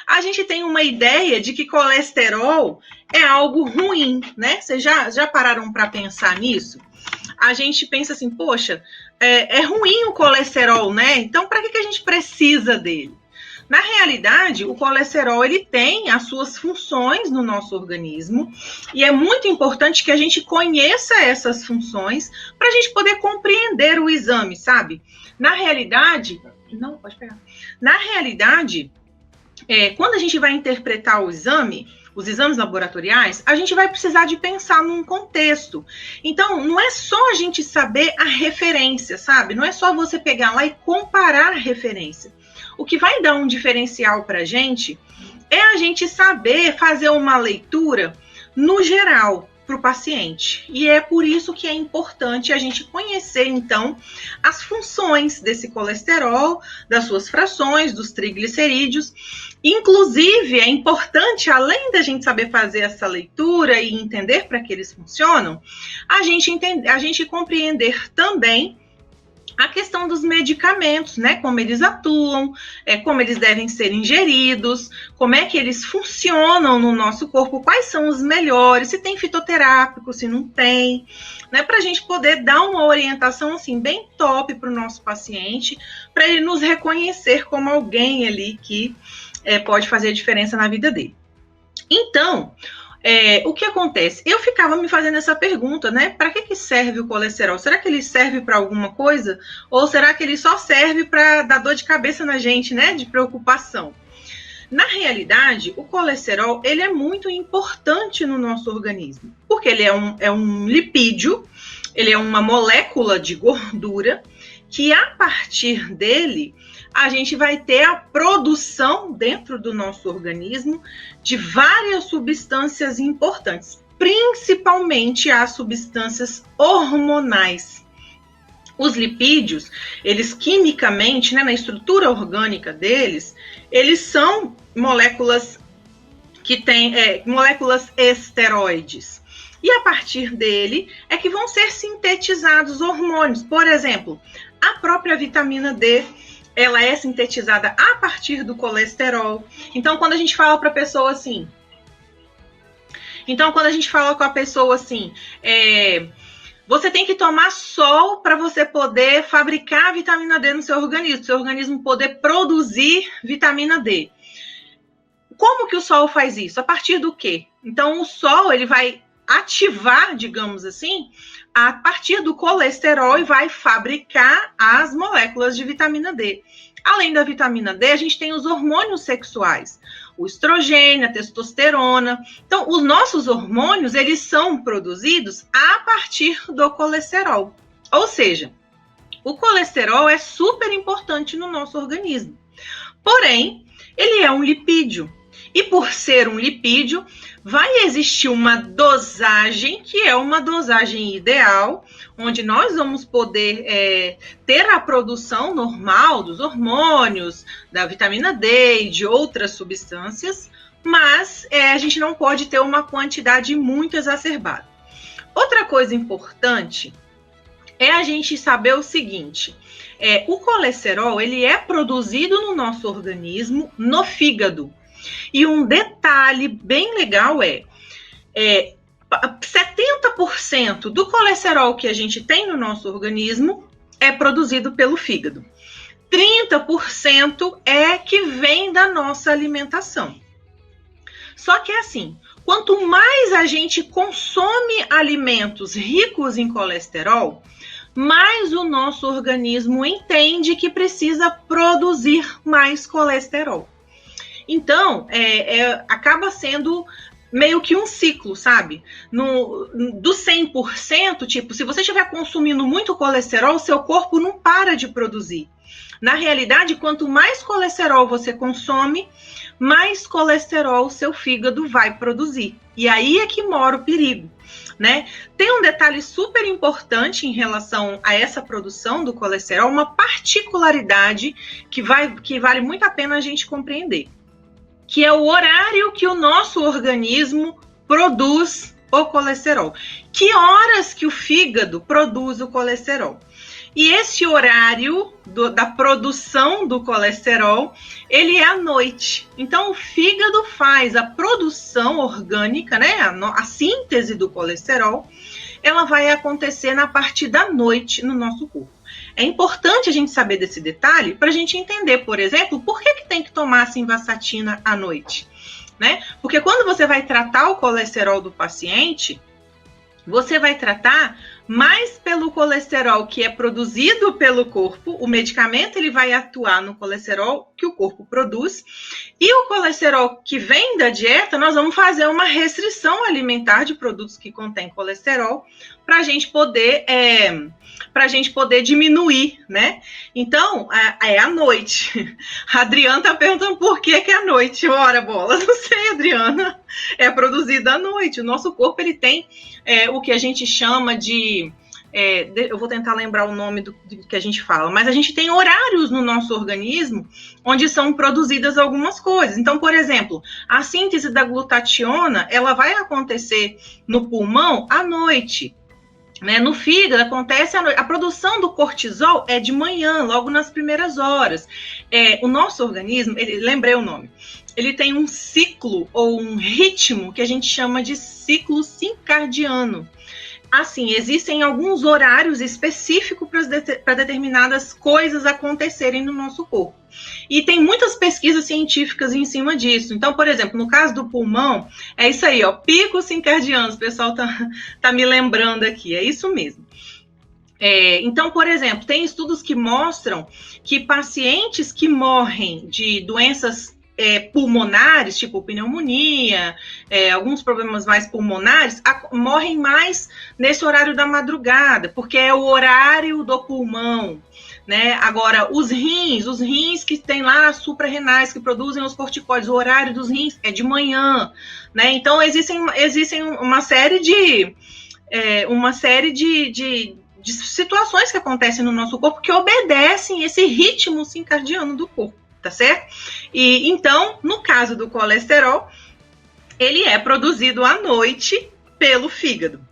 A gente tem uma ideia de que colesterol é algo ruim, né? Vocês já pararam para pensar nisso? A gente pensa assim, poxa, é ruim o colesterol, né? Então, para que a gente precisa dele? Na realidade, o colesterol ele tem as suas funções no nosso organismo e é muito importante que a gente conheça essas funções para a gente poder compreender o exame, sabe? Na realidade, não, pode pegar. Na realidade, quando a gente vai interpretar o exame, os exames laboratoriais, a gente vai precisar de pensar num contexto. Então, não é só a gente saber a referência, sabe? Não é só você pegar lá e comparar a referência. O que vai dar um diferencial para a gente é a gente saber fazer uma leitura no geral para o paciente. E é por isso que é importante a gente conhecer, então, as funções desse colesterol, das suas frações, dos triglicerídeos. Inclusive, é importante, além da gente saber fazer essa leitura e entender para que eles funcionam, a gente compreender também a questão dos medicamentos, né? Como eles atuam, como eles devem ser ingeridos, como é que eles funcionam no nosso corpo, quais são os melhores, se tem fitoterápico, se não tem, né? Para a gente poder dar uma orientação assim bem top para o nosso paciente, para ele nos reconhecer como alguém ali que pode fazer a diferença na vida dele. Então, o que acontece? Eu ficava me fazendo essa pergunta, né? Para que serve o colesterol? Será que ele serve para alguma coisa? Ou será que ele só serve para dar dor de cabeça na gente, né? De preocupação. Na realidade, o colesterol ele é muito importante no nosso organismo, porque ele é um lipídio, ele é uma molécula de gordura que a partir dele a gente vai ter a produção dentro do nosso organismo de várias substâncias importantes, principalmente as substâncias hormonais. Os lipídios, eles quimicamente, né, na estrutura orgânica deles, eles são moléculas que têm moléculas esteroides. E a partir dele é que vão ser sintetizados hormônios. Por exemplo, a própria vitamina D, ela é sintetizada a partir do colesterol. Então, quando a gente fala para a pessoa assim... você tem que tomar sol para você poder fabricar vitamina D no seu organismo poder produzir vitamina D. Como que o sol faz isso? A partir do quê? Então, o sol ele vai ativar, digamos assim, a partir do colesterol e vai fabricar as moléculas de vitamina D. Além da vitamina D, a gente tem os hormônios sexuais, o estrogênio, a testosterona. Então, os nossos hormônios, eles são produzidos a partir do colesterol. Ou seja, o colesterol é super importante no nosso organismo. Porém, ele é um lipídio. E por ser um lipídio, vai existir uma dosagem, que é uma dosagem ideal, onde nós vamos poder ter a produção normal dos hormônios, da vitamina D e de outras substâncias, mas a gente não pode ter uma quantidade muito exacerbada. Outra coisa importante é a gente saber o seguinte, o colesterol ele é produzido no nosso organismo, no fígado. E um detalhe bem legal 70% do colesterol que a gente tem no nosso organismo é produzido pelo fígado. 30% é que vem da nossa alimentação. Só que é assim, quanto mais a gente consome alimentos ricos em colesterol, mais o nosso organismo entende que precisa produzir mais colesterol. Então, acaba sendo meio que um ciclo, sabe? Do 100%, tipo, se você estiver consumindo muito colesterol, seu corpo não para de produzir. Na realidade, quanto mais colesterol você consome, mais colesterol seu fígado vai produzir. E aí é que mora o perigo, né? Tem um detalhe super importante em relação a essa produção do colesterol, uma particularidade que vale muito a pena a gente compreender, que é o horário que o nosso organismo produz o colesterol. Que horas que o fígado produz o colesterol? E esse horário da produção do colesterol, ele é à noite. Então, o fígado faz a produção orgânica, né? A síntese do colesterol, ela vai acontecer na parte da noite no nosso corpo. É importante a gente saber desse detalhe para a gente entender, por exemplo, por que tem que tomar a simvastatina à noite, né? Porque quando você vai tratar o colesterol do paciente, você vai tratar mais pelo colesterol que é produzido pelo corpo. O medicamento ele vai atuar no colesterol que o corpo produz. E o colesterol que vem da dieta, nós vamos fazer uma restrição alimentar de produtos que contêm colesterol para a gente poder diminuir, né? Então, é à noite. A Adriana tá perguntando por que é à noite. Ora, bola, não sei, Adriana. É produzido à noite. O nosso corpo, ele tem o que a gente chama de... eu vou tentar lembrar o nome do que a gente fala, mas a gente tem horários no nosso organismo onde são produzidas algumas coisas. Então, por exemplo, a síntese da glutationa, ela vai acontecer no pulmão à noite. Né? No fígado acontece à noite. A produção do cortisol é de manhã, logo nas primeiras horas. O nosso organismo, lembrei o nome, ele tem um ciclo ou um ritmo que a gente chama de ciclo circadiano. Assim, existem alguns horários específicos para determinadas coisas acontecerem no nosso corpo. E tem muitas pesquisas científicas em cima disso. Então, por exemplo, no caso do pulmão, é isso aí, ó, picos circadianos. O pessoal tá me lembrando aqui, é isso mesmo. Então, por exemplo, tem estudos que mostram que pacientes que morrem de doenças pulmonares, tipo pneumonia, alguns problemas mais pulmonares, morrem mais nesse horário da madrugada, porque é o horário do pulmão, né? Agora, os rins que tem lá suprarrenais, que produzem os corticóides, o horário dos rins é de manhã, né? Então, existem uma série de situações que acontecem no nosso corpo que obedecem esse ritmo circadiano do corpo. Tá certo? E então, no caso do colesterol, ele é produzido à noite pelo fígado.